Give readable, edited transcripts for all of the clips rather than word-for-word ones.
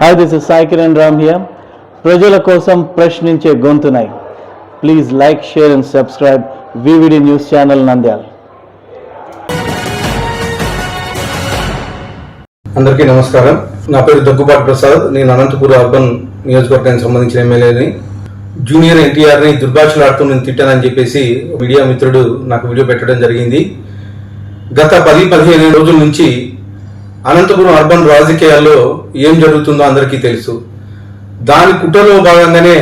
Hi, this is Sai Kiran Ram here. ప్రజల కోసం ప్రశ్నించే గొంతునై please like, share and subscribe VVD news channel Nandyal. అందరికీ నమస్కారం. నా పేరు దగ్గుబాటి ప్రసాద్. నేను అనంతపురం అర్బన్ నియోజకవర్గానికి సంబంధించిన ఎమ్మెల్యేని. జూనియర్ ఎన్టీఆర్ని దుర్భాషలాడుతూ నేను తిట్టానని చెప్పేసి మీడియా మిత్రుడు నాకు వీడియో పెట్టడం జరిగింది. గత 10-15 రోజుల నుంచి అనంతపురం అర్బన్ రాజకీయాల్లో ఏం జరుగుతుందో అందరికీ తెలుసు. దాని కుట్రలో భాగంగానే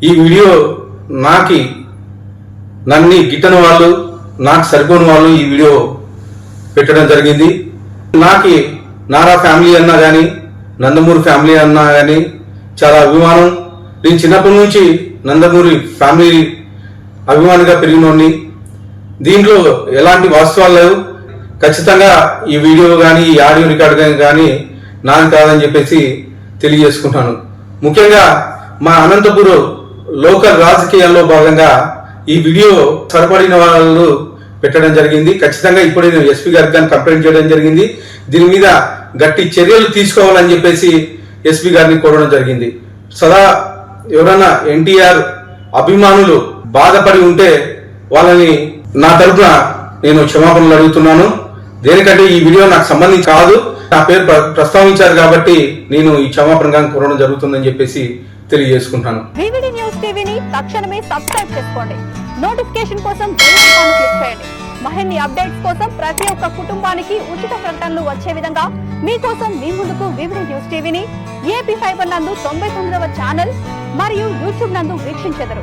ఈ వీడియో నన్ను గిట్టని వాళ్ళు, నాకు సరిపోని వాళ్ళు ఈ వీడియో పెట్టడం జరిగింది. నారా ఫ్యామిలీ అన్నా కానీ, నందమూరి ఫ్యామిలీ అన్నా కానీ చాలా అభిమానం. నేను చిన్నప్పటి నుంచి నందమూరి ఫ్యామిలీ అభిమానిగా పెరిగినోడిని. దీంట్లో ఎలాంటి వాస్తవాలు లేవు. ఖచ్చితంగా ఈ వీడియో కానీ, ఈ ఆడియో రికార్డ్ కానీ నాది కాదని చెప్పేసి తెలియజేసుకుంటాను. ముఖ్యంగా మా అనంతపురం లోకల్ రాజకీయాల్లో భాగంగా ఈ వీడియో సరిపడిన వాళ్ళు పెట్టడం జరిగింది. ఖచ్చితంగా ఇప్పుడు నేను ఎస్పీ గారికి కానీ కంప్లైంట్ చేయడం జరిగింది. దీని మీద గట్టి చర్యలు తీసుకోవాలని చెప్పేసి ఎస్పీ గారిని కోరడం జరిగింది. సదా ఎవరైనా ఎన్టీఆర్ అభిమానులు బాధపడి ఉంటే వాళ్ళని నా తరఫున నేను క్షమాపణలు అడుగుతున్నాను. దేనికంటే ఈ వీడియో నాకు సంబంధించి కాదు, నా పేరు ప్రస్తావించారు కాబట్టి నేను ఈ క్షమాపణగా కోరడం జరుగుతుందని చెప్పేసి తెలియజేసుకుంటాను. వివిడి న్యూస్ టీవీని తక్షణమే సబ్స్క్రైబ్ చేసుకోండి. నోటిఫికేషన్ కోసం బెల్ ఐకాన్ క్లిక్ చేయండి. మరిన్ని అప్డేట్స్ కోసం ప్రతి ఒక్క కుటుంబానికి ఉచిత ప్రకటనలు వచ్చే విధంగా మీకోసం మీ ముందుకు వివిడి న్యూస్ టీవీని ఏపీ ఫైబర్ నందు 99వ ఛానల్ మరియు యూట్యూబ్ నందు వీక్షించెదరు.